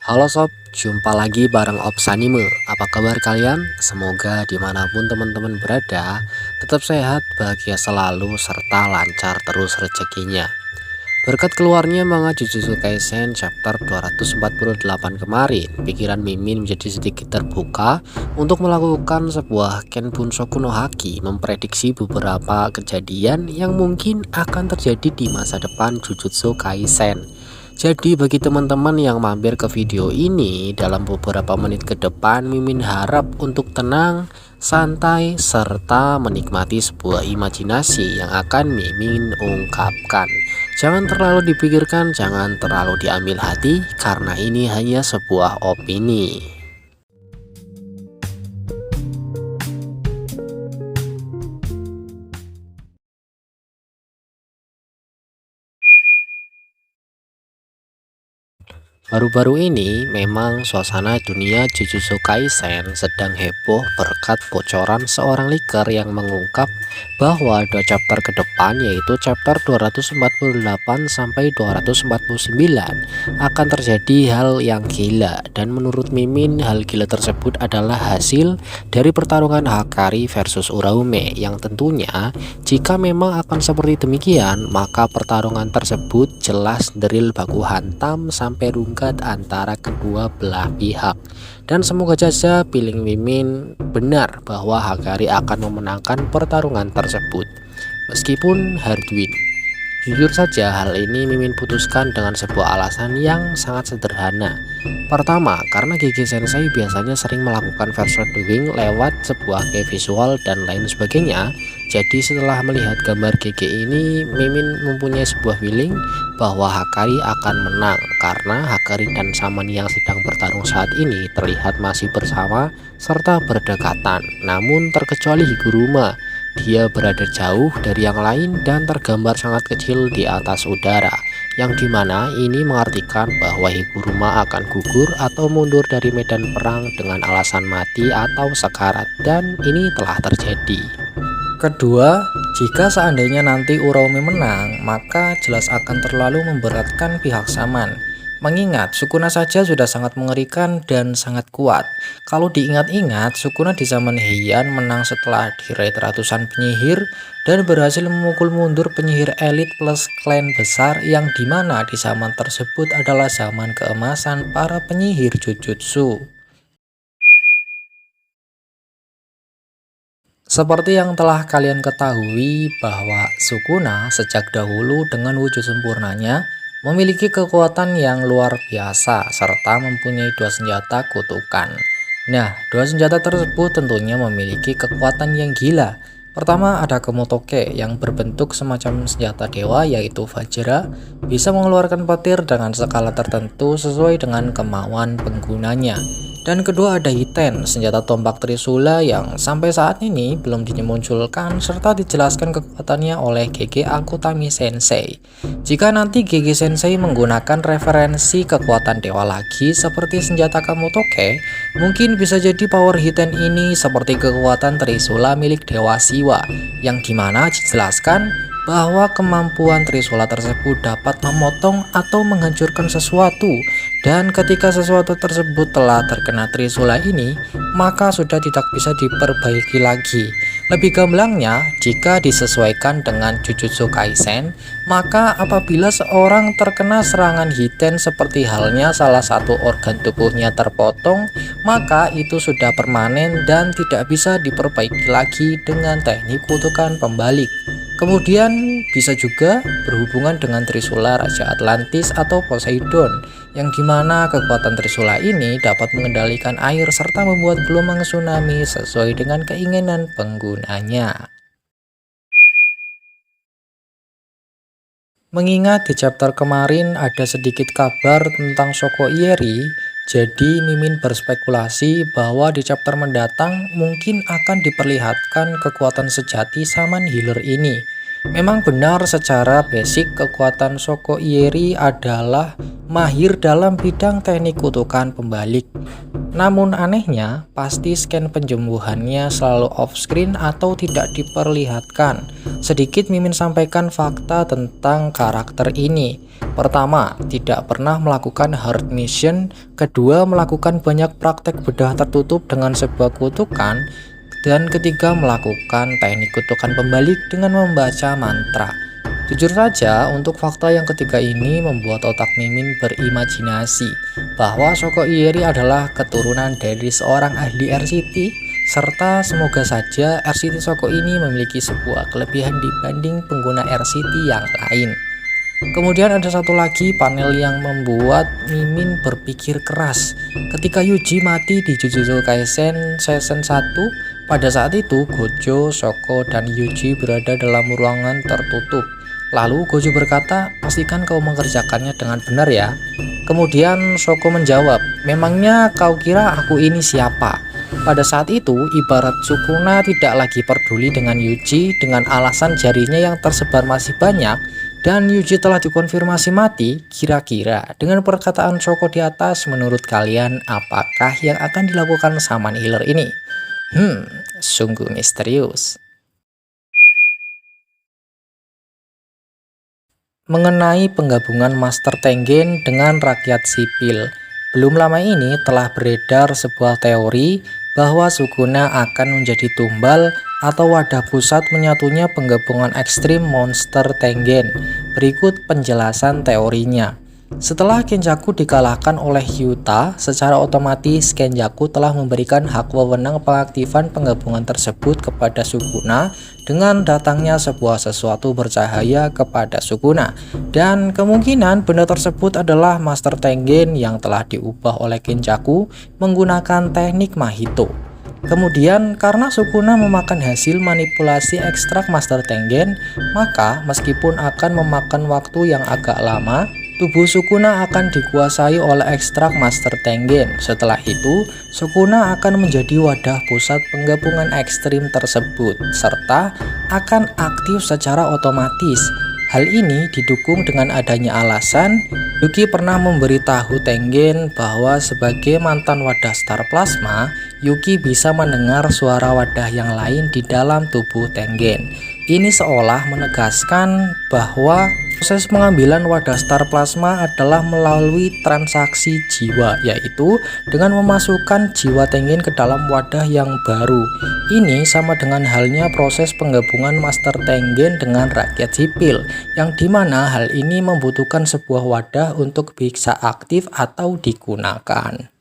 Halo sob, jumpa lagi bareng Ops Anime. Apa kabar kalian? Semoga dimanapun teman-teman berada, tetap sehat, bahagia selalu, serta lancar terus rezekinya. Berkat keluarnya manga Jujutsu Kaisen chapter 248 kemarin, pikiran Mimin menjadi sedikit terbuka untuk melakukan sebuah Kenbunsoku no Haki, memprediksi beberapa kejadian yang mungkin akan terjadi di masa depan Jujutsu Kaisen. Jadi bagi teman-teman yang mampir ke video ini dalam beberapa menit ke depan, Mimin harap untuk tenang, santai, serta menikmati sebuah imajinasi yang akan Mimin ungkapkan. Jangan terlalu dipikirkan, jangan terlalu diambil hati, karena ini hanya sebuah opini. Baru-baru ini memang suasana dunia Jujutsu Kaisen sedang heboh berkat bocoran seorang leaker yang mengungkap bahwa dua chapter ke depan, yaitu chapter 248 sampai 249, akan terjadi hal yang gila. Dan menurut Mimin, hal gila tersebut adalah hasil dari pertarungan Hakari versus Uraume, yang tentunya jika memang akan seperti demikian, maka pertarungan tersebut jelas drill baku hantam sampai antara kedua belah pihak. Dan semoga saja feeling Mimin benar bahwa Hakari akan memenangkan pertarungan tersebut meskipun hard win. Jujur saja, hal ini Mimin putuskan dengan sebuah alasan yang sangat sederhana. Pertama, karena GG Sensei biasanya sering melakukan foreshadowing lewat sebuah key visual dan lain sebagainya. Jadi setelah melihat gambar GG ini, Mimin mempunyai sebuah feeling bahwa Hakari akan menang, karena Hakari dan Saman yang sedang bertarung saat ini terlihat masih bersama serta berdekatan. Namun terkecuali Higuruma, dia berada jauh dari yang lain dan tergambar sangat kecil di atas udara, yang dimana ini mengartikan bahwa Higuruma akan gugur atau mundur dari medan perang dengan alasan mati atau sekarat, dan ini telah terjadi. Kedua, jika seandainya nanti Uraume menang, maka jelas akan terlalu memberatkan pihak Saman. Mengingat Sukuna saja sudah sangat mengerikan dan sangat kuat. Kalau diingat-ingat, Sukuna di zaman Heian menang setelah di-raid ratusan penyihir dan berhasil memukul mundur penyihir elit plus klan besar, yang dimana di zaman tersebut adalah zaman keemasan para penyihir Jujutsu. Seperti yang telah kalian ketahui bahwa Sukuna sejak dahulu dengan wujud sempurnanya memiliki kekuatan yang luar biasa serta mempunyai dua senjata kutukan. Nah, dua senjata tersebut tentunya memiliki kekuatan yang gila. Pertama ada Kemotoke yang berbentuk semacam senjata dewa, yaitu Vajra, bisa mengeluarkan petir dengan skala tertentu sesuai dengan kemauan penggunanya. Dan kedua ada Hiten, senjata tombak Trisula yang sampai saat ini belum dimunculkan serta dijelaskan kekuatannya oleh GG Akutami Sensei. Jika nanti GG Sensei menggunakan referensi kekuatan dewa lagi seperti senjata Kamutoke, mungkin bisa jadi power Hiten ini seperti kekuatan Trisula milik Dewa Siwa, yang dimana dijelaskan bahwa kemampuan Trisula tersebut dapat memotong atau menghancurkan sesuatu, dan ketika sesuatu tersebut telah terkena Trisula ini, maka sudah tidak bisa diperbaiki lagi. Lebih gamblangnya, jika disesuaikan dengan Jujutsu Kaisen, maka apabila seorang terkena serangan Hiten seperti halnya salah satu organ tubuhnya terpotong, maka itu sudah permanen dan tidak bisa diperbaiki lagi dengan teknik kutukan pembalik. Kemudian bisa juga berhubungan dengan Trisula Raja Atlantis atau Poseidon, yang dimana kekuatan Trisula ini dapat mengendalikan air serta membuat gelombang tsunami sesuai dengan keinginan penggunanya. Mengingat di chapter kemarin ada sedikit kabar tentang Shoko Ieri, jadi Mimin berspekulasi bahwa di chapter mendatang mungkin akan diperlihatkan kekuatan sejati Saman Healer ini. Memang benar secara basic kekuatan Shoko Ieri adalah mahir dalam bidang teknik kutukan pembalik. Namun anehnya, pasti scan penyembuhannya selalu off-screen atau tidak diperlihatkan. Sedikit Mimin sampaikan fakta tentang karakter ini. Pertama, tidak pernah melakukan hard mission. Kedua, melakukan banyak praktek bedah tertutup dengan sebuah kutukan. Dan ketiga, melakukan teknik kutukan pembalik dengan membaca mantra. Jujur saja, untuk fakta yang ketiga ini membuat otak Mimin berimajinasi bahwa Shoko Ieri adalah keturunan dari seorang ahli RCT, serta semoga saja RCT Shoko ini memiliki sebuah kelebihan dibanding pengguna RCT yang lain. Kemudian ada satu lagi panel yang membuat Mimin berpikir keras. Ketika Yuji mati di Jujutsu Kaisen Season 1, pada saat itu Gojo, Shoko, dan Yuji berada dalam ruangan tertutup. Lalu Gojo berkata, pastikan kau mengerjakannya dengan benar ya. Kemudian Shoko menjawab, memangnya kau kira aku ini siapa? Pada saat itu, ibarat Sukuna tidak lagi peduli dengan Yuji dengan alasan jarinya yang tersebar masih banyak, dan Yuji telah dikonfirmasi mati. Kira-kira dengan perkataan Shoko di atas, menurut kalian apakah yang akan dilakukan Shaman Healer ini? Sungguh misterius. Mengenai penggabungan Master Tengen dengan rakyat sipil, belum lama ini telah beredar sebuah teori bahwa Sukuna akan menjadi tumbal atau wadah pusat menyatunya penggabungan ekstrim monster Tengen. Berikut penjelasan teorinya. Setelah Kenjaku dikalahkan oleh Hyuta, secara otomatis Kenjaku telah memberikan hak wewenang pengaktifan penggabungan tersebut kepada Sukuna dengan datangnya sebuah sesuatu bercahaya kepada Sukuna. Dan kemungkinan benda tersebut adalah Master Tengen yang telah diubah oleh Kenjaku menggunakan teknik Mahito. Kemudian karena Sukuna memakan hasil manipulasi ekstrak Master Tengen, maka meskipun akan memakan waktu yang agak lama, tubuh Sukuna akan dikuasai oleh ekstrak Master Tengen. Setelah itu, Sukuna akan menjadi wadah pusat penggabungan ekstrim tersebut, serta akan aktif secara otomatis. Hal ini didukung dengan adanya alasan Yuki pernah memberitahu Tengen bahwa sebagai mantan wadah Star Plasma, Yuki bisa mendengar suara wadah yang lain di dalam tubuh Tengen. Ini seolah menegaskan bahwa proses pengambilan wadah Star Plasma adalah melalui transaksi jiwa, yaitu dengan memasukkan jiwa Tengen ke dalam wadah yang baru. Ini sama dengan halnya proses penggabungan Master Tengen dengan rakyat sipil, yang dimana hal ini membutuhkan sebuah wadah untuk bisa aktif atau digunakan.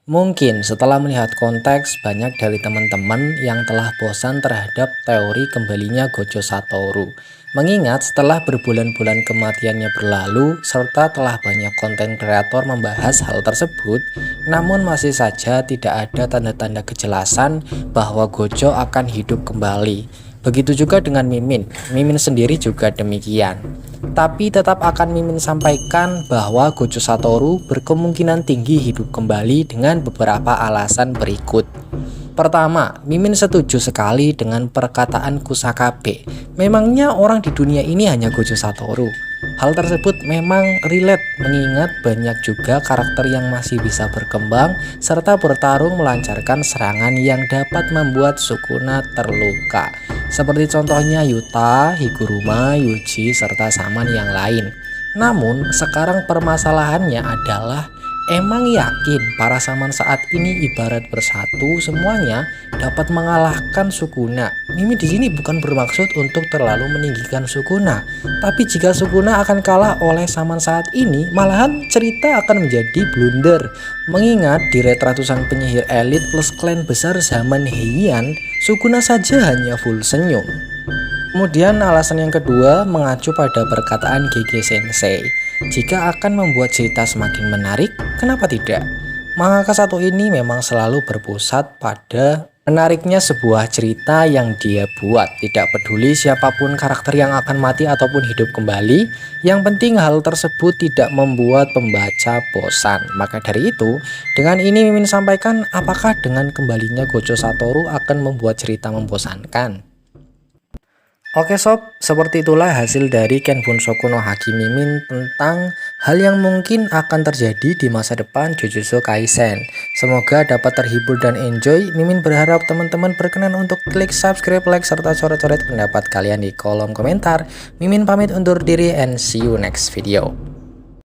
Mungkin setelah melihat konteks, banyak dari teman-teman yang telah bosan terhadap teori kembalinya Gojo Satoru. Mengingat setelah berbulan-bulan kematiannya berlalu, serta telah banyak konten kreator membahas hal tersebut, namun masih saja tidak ada tanda-tanda kejelasan bahwa Gojo akan hidup kembali. Begitu juga dengan Mimin. Mimin sendiri juga demikian. Tapi tetap akan Mimin sampaikan bahwa Gojo Satoru berkemungkinan tinggi hidup kembali dengan beberapa alasan berikut. Pertama, Mimin setuju sekali dengan perkataan Kusakabe. Memangnya orang di dunia ini hanya Gojo Satoru? Hal tersebut memang relate mengingat banyak juga karakter yang masih bisa berkembang serta bertarung melancarkan serangan yang dapat membuat Sukuna terluka. Seperti contohnya Yuta, Higuruma, Yuji, serta Shaman yang lain. Namun sekarang permasalahannya adalah emang yakin para Shaman saat ini ibarat bersatu semuanya dapat mengalahkan Sukuna? Mimin di sini bukan bermaksud untuk terlalu meninggikan Sukuna, tapi jika Sukuna akan kalah oleh Shaman saat ini, malahan cerita akan menjadi blunder. Mengingat di red ratusan penyihir elit plus klan besar zaman Heian, Sukuna saja hanya full senyum. Kemudian alasan yang kedua mengacu pada perkataan GG Sensei. Jika akan membuat cerita semakin menarik, kenapa tidak? Manga ke-1 ini memang selalu berpusat pada menariknya sebuah cerita yang dia buat. Tidak peduli siapapun karakter yang akan mati ataupun hidup kembali, yang penting hal tersebut tidak membuat pembaca bosan. Maka dari itu, dengan ini Mimin sampaikan, apakah dengan kembalinya Gojo Satoru akan membuat cerita membosankan? Oke sob, seperti itulah hasil dari Kenbun Soku no Haki Mimin tentang hal yang mungkin akan terjadi di masa depan Jujutsu Kaisen. Semoga dapat terhibur dan enjoy. Mimin berharap teman-teman berkenan untuk klik subscribe, like, serta coret-coret pendapat kalian di kolom komentar. Mimin pamit undur diri and see you next video.